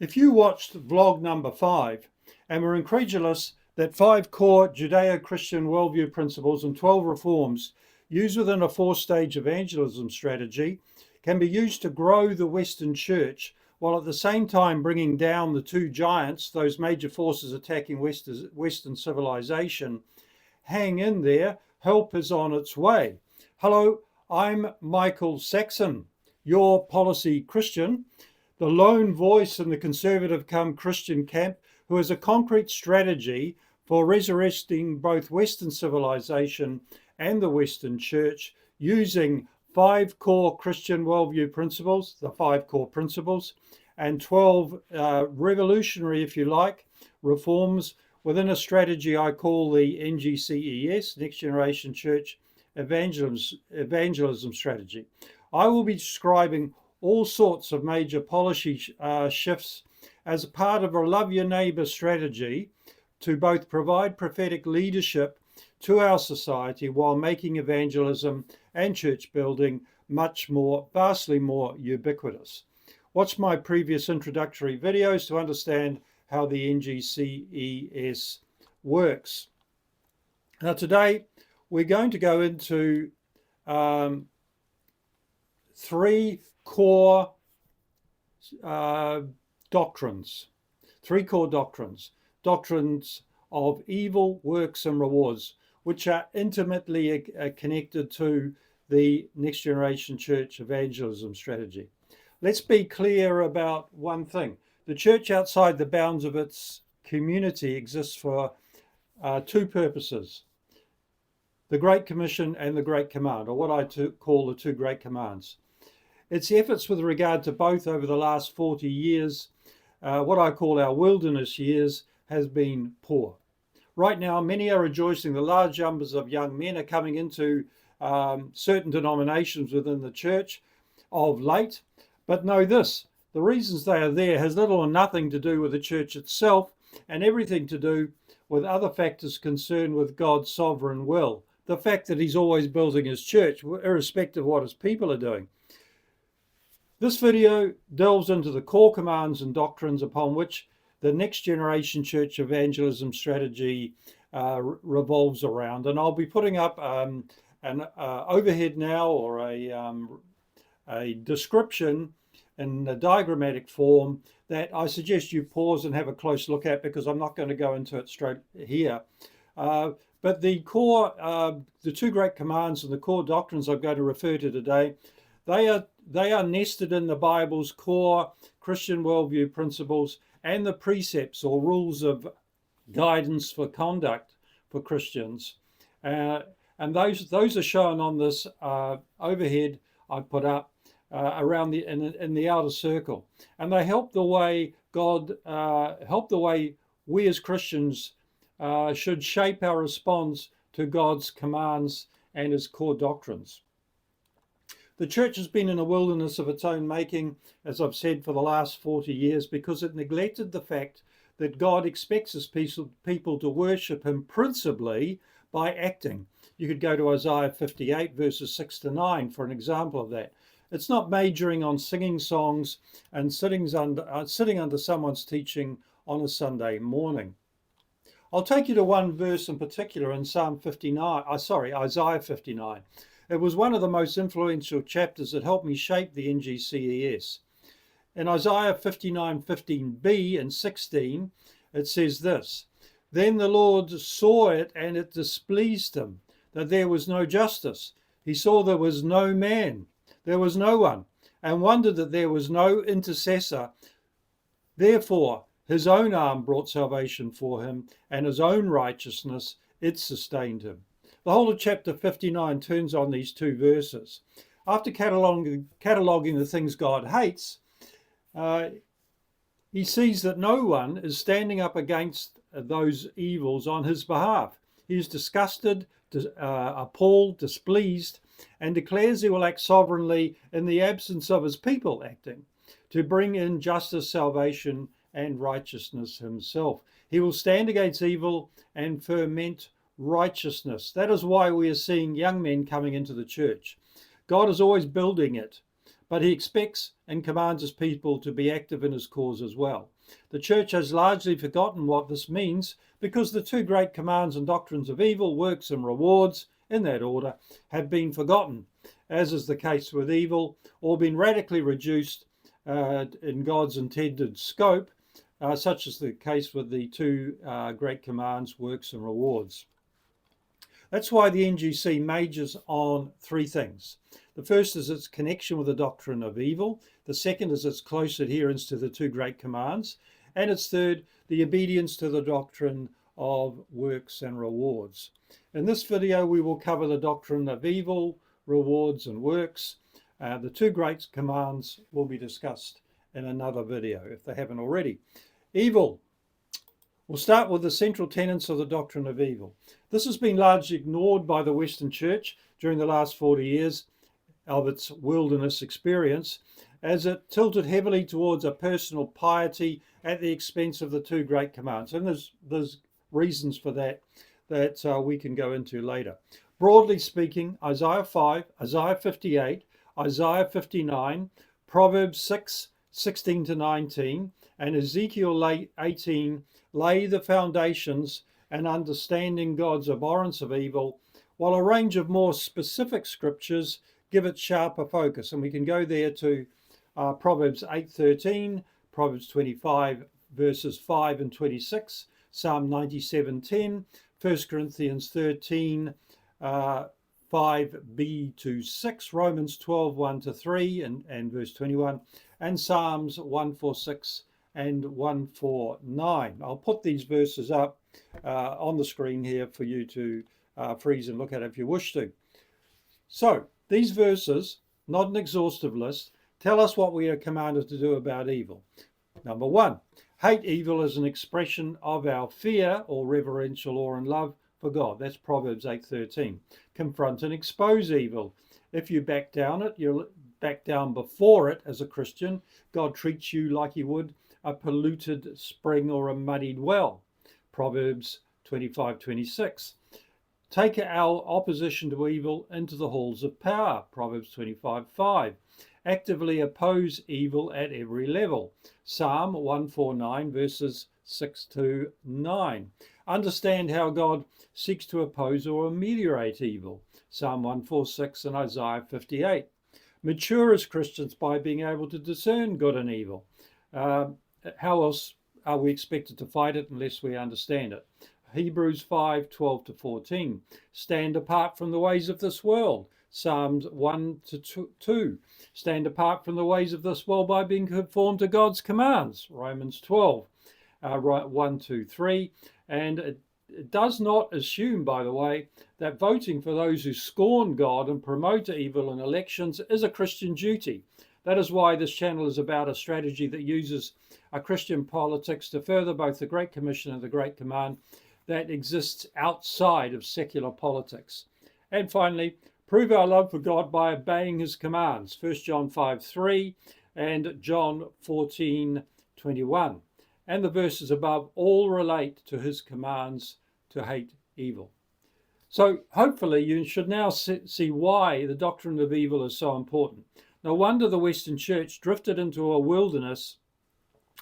If you watched vlog number 5 and were incredulous that 5 core Judeo-Christian worldview principles and 12 reforms used within a 4-stage evangelism strategy can be used to grow the Western Church while at the same time bringing down the two giants, those major forces attacking Western civilization, hang in there, help is on its way. Hello, I'm Michael Saxon, your policy Christian, the lone voice in the conservative come Christian camp who has a concrete strategy for resurrecting both Western civilization and the Western Church using 5 core Christian worldview principles, the 5 core principles, and 12 revolutionary, if you like, reforms within a strategy I call the NGCES, Next Generation Church Evangelism Strategy. I will be describing all sorts of major policy shifts as a part of a love your neighbour strategy to both provide prophetic leadership to our society while making evangelism and church building vastly more ubiquitous. Watch my previous introductory videos to understand how the NGCES works. Now today we're going to go into 3 core doctrines. 3 core doctrines. Doctrines of evil, works and rewards, which are intimately connected to the Next Generation Church evangelism strategy. Let's be clear about one thing. The church outside the bounds of its community exists for 2 purposes. The Great Commission and the Great Command, or what I call the 2 Great Commands. Its efforts with regard to both over the last 40 years, what I call our wilderness years, has been poor. Right now, many are rejoicing the large numbers of young men are coming into certain denominations within the church of late. But know this, the reasons they are there has little or nothing to do with the church itself and everything to do with other factors concerned with God's sovereign will. The fact that he's always building his church, irrespective of what his people are doing. This video delves into the core commands and doctrines upon which the Next Generation Church evangelism strategy revolves around. And I'll be putting up an overhead now, or a description in a diagrammatic form that I suggest you pause and have a close look at, because I'm not going to go into it straight here. But the core, the 2 great commands and the core doctrines I'm going to refer to today, they are nested in the Bible's core Christian worldview principles and the precepts or rules of guidance for conduct for Christians. And those are shown on this overhead I put up around in the outer circle. And they help the way we as Christians should shape our response to God's commands and his core doctrines. The church has been in a wilderness of its own making, as I've said, for the last 40 years because it neglected the fact that God expects his people to worship him principally by acting. You could go to Isaiah 58 verses 6 to 9 for an example of that. It's not majoring on singing songs and sitting under someone's teaching on a Sunday morning. I'll take you to one verse in particular in Isaiah 59. It was one of the most influential chapters that helped me shape the NGCES. In Isaiah 59:15b and 16, it says this, "Then the Lord saw it, and it displeased him, that there was no justice. He saw there was no man, there was no one, and wondered that there was no intercessor. Therefore, his own arm brought salvation for him, and his own righteousness, it sustained him." The whole of chapter 59 turns on these 2 verses. After cataloguing the things God hates, he sees that no one is standing up against those evils on his behalf. He is disgusted, appalled, displeased, and declares he will act sovereignly in the absence of his people acting, to bring in justice, salvation, and righteousness himself. He will stand against evil and ferment righteousness. That is why we are seeing young men coming into the church. God is always building it, but he expects and commands his people to be active in his cause as well. The church has largely forgotten what this means because the two great commands and doctrines of evil, works and rewards, in that order, have been forgotten, as is the case with evil, or been radically reduced in God's intended scope, such as the case with the two great commands, works and rewards. That's why the NGC majors on three things. The first is its connection with the doctrine of evil. The second is its close adherence to the two great commands. And its third, the obedience to the doctrine of works and rewards. In this video, we will cover the doctrine of evil, rewards and works. The two great commands will be discussed in another video if they haven't already. Evil. We'll start with the central tenets of the doctrine of evil. This has been largely ignored by the Western Church during the last 40 years of its wilderness experience, as it tilted heavily towards a personal piety at the expense of the two great commands. And there's reasons for that we can go into later. Broadly speaking, Isaiah 5, Isaiah 58, Isaiah 59, Proverbs 6, 16 to 19, and Ezekiel 18 lay the foundations and understanding God's abhorrence of evil, while a range of more specific scriptures give it sharper focus. And we can go there to Proverbs 8:13, Proverbs 25 verses 5 and 26, Psalm 97:10, 1 Corinthians 13, 5b to 6, Romans 12, 1 to 3 and verse 21, and Psalms 146 and 149. I'll put these verses up on the screen here for you to freeze and look at if you wish to. So these verses, not an exhaustive list, tell us what we are commanded to do about evil. Number one, hate evil as an expression of our fear or reverential awe and love for God. That's Proverbs 8:13. Confront and expose evil. If you back down you'll back down before it as a Christian. God treats you like he would a polluted spring or a muddied well. Proverbs 25:26. Take our opposition to evil into the halls of power. Proverbs 25:5. Actively oppose evil at every level. Psalm 149 verses 6 to 9. Understand how God seeks to oppose or ameliorate evil. Psalm 146 and Isaiah 58. Mature as Christians by being able to discern good and evil. How else are we expected to fight it unless we understand it? Hebrews 5:12 to 14. Stand apart from the ways of this world. Psalms 1 to 2. Stand apart from the ways of this world by being conformed to God's commands. Romans 12, 1 to 3. And it does not assume, by the way, that voting for those who scorn God and promote evil in elections is a Christian duty. That is why this channel is about a strategy that uses a Christian politics to further both the Great Commission and the Great Command that exists outside of secular politics. And finally, prove our love for God by obeying his commands. 1 John 5:3 and John 14:21. And the verses above all relate to his commands to hate evil. So hopefully you should now see why the doctrine of evil is so important. No wonder the Western Church drifted into a wilderness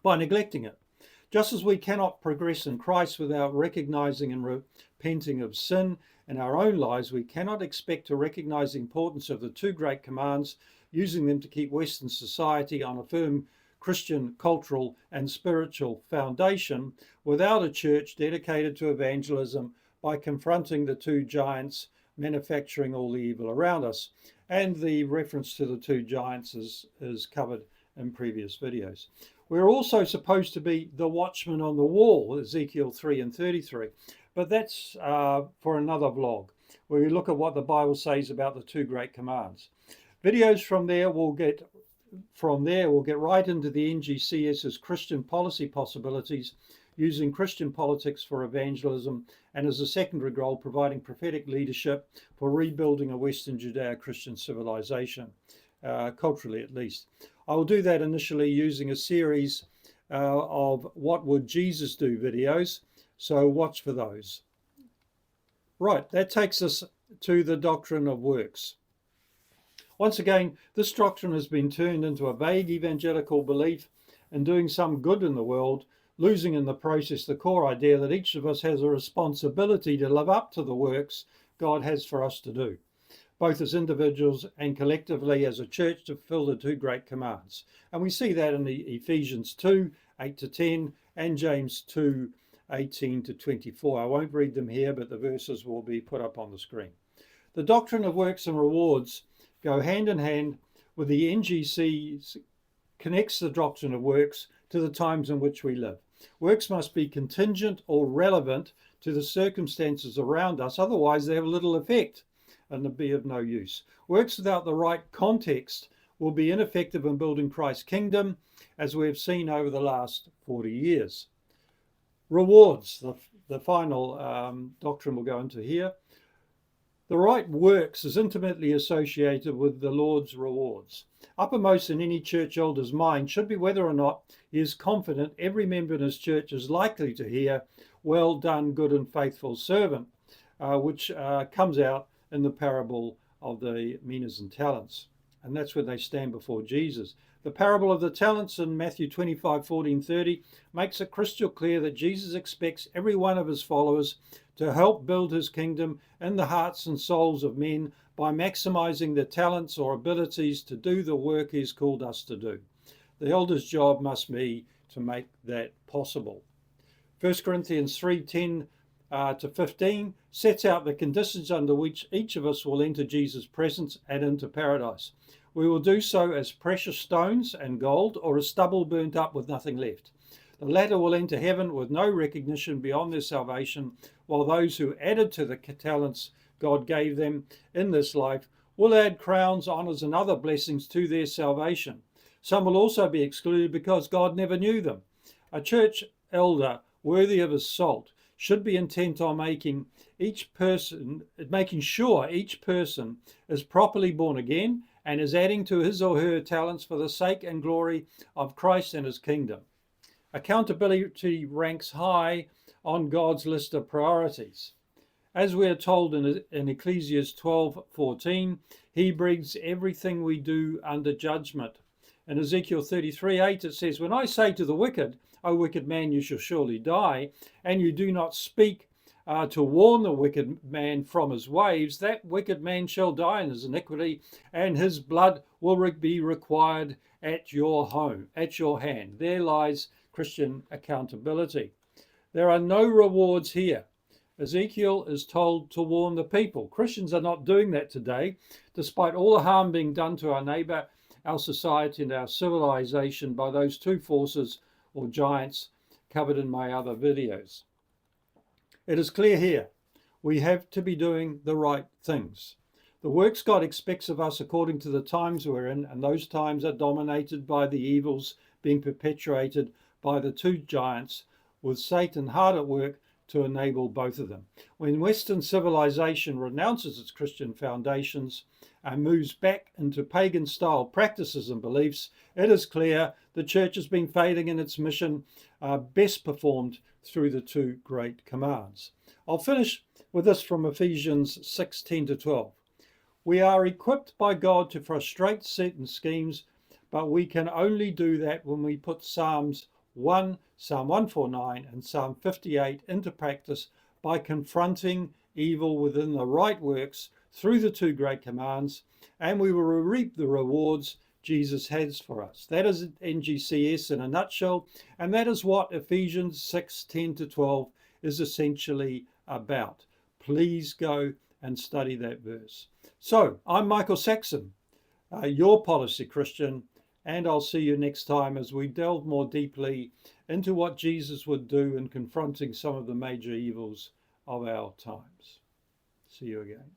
by neglecting it. Just as we cannot progress in Christ without recognizing and repenting of sin in our own lives, we cannot expect to recognize the importance of the two great commands, using them to keep Western society on a firm Christian cultural and spiritual foundation, without a church dedicated to evangelism by confronting the two giants manufacturing all the evil around us. And the reference to the two giants is covered in previous videos. We're also supposed to be the watchman on the wall, Ezekiel 3 and 33. But that's for another vlog, where we look at what the Bible says about the two great commands. Videos from there will get right into the NGCS's Christian policy possibilities, using Christian politics for evangelism, and as a secondary goal, providing prophetic leadership for rebuilding a Western Judeo-Christian civilization, culturally at least. I will do that initially using a series of What Would Jesus Do videos, so watch for those. Right, that takes us to the doctrine of works. Once again, this doctrine has been turned into a vague evangelical belief in doing some good in the world, losing in the process the core idea that each of us has a responsibility to live up to the works God has for us to do, both as individuals and collectively as a church, to fulfill the two great commands. And we see that in the Ephesians 2, 8 to 10, and James 2, 18 to 24. I won't read them here, but the verses will be put up on the screen. The doctrine of works and rewards go hand in hand with the NGC connects the doctrine of works to the times in which we live. Works must be contingent or relevant to the circumstances around us, otherwise they have little effect and be of no use. Works without the right context will be ineffective in building Christ's kingdom, as we have seen over the last 40 years. Rewards, the final doctrine we'll go into here. The right works is intimately associated with the Lord's rewards. Uppermost in any church elder's mind should be whether or not he is confident every member in his church is likely to hear, "Well done, good and faithful servant," which comes out in the parable of the minas and talents. And that's when they stand before Jesus. The parable of the talents in Matthew 25, 14, 30 makes it crystal clear that Jesus expects every one of his followers to help build his kingdom in the hearts and souls of men by maximizing their talents or abilities to do the work he's called us to do. The elder's job must be to make that possible. 1 Corinthians 3, 10 to 15 sets out the conditions under which each of us will enter Jesus' presence and into paradise. We will do so as precious stones and gold, or as stubble burnt up with nothing left. The latter will enter heaven with no recognition beyond their salvation, while those who added to the talents God gave them in this life will add crowns, honors, and other blessings to their salvation. Some will also be excluded because God never knew them. A church elder worthy of his salt should be intent on making sure each person is properly born again and is adding to his or her talents for the sake and glory of Christ and his kingdom. Accountability ranks high on God's list of priorities. As we are told in Ecclesiastes 12:14, he brings everything we do under judgment. In Ezekiel 33:8 it says, "When I say to the wicked, O wicked man, you shall surely die, and you do not speak to warn the wicked man from his ways, that wicked man shall die in his iniquity, and his blood will be required at your hand." There lies Christian accountability. There are no rewards here. Ezekiel is told to warn the people. Christians are not doing that today, despite all the harm being done to our neighbor, our society, and our civilization by those two forces or giants covered in my other videos. It is clear here, we have to be doing the right things. The works God expects of us according to the times we're in, and those times are dominated by the evils being perpetuated by the two giants, with Satan hard at work to enable both of them. When Western civilization renounces its Christian foundations and moves back into pagan-style practices and beliefs, it is clear the church has been failing in its mission, best performed through the two great commands. I'll finish with this from Ephesians 6:10 to 12. We are equipped by God to frustrate Satan's schemes, but we can only do that when we put Psalm 149 and Psalm 58 into practice by confronting evil within the right works through the two great commands, and we will reap the rewards Jesus has for us. That is NGCS in a nutshell, and that is what Ephesians 6:10 to 12 is essentially about. Please go and study that verse. So, I'm Michael Saxon, your policy Christian, and I'll see you next time as we delve more deeply into what Jesus would do in confronting some of the major evils of our times. See you again.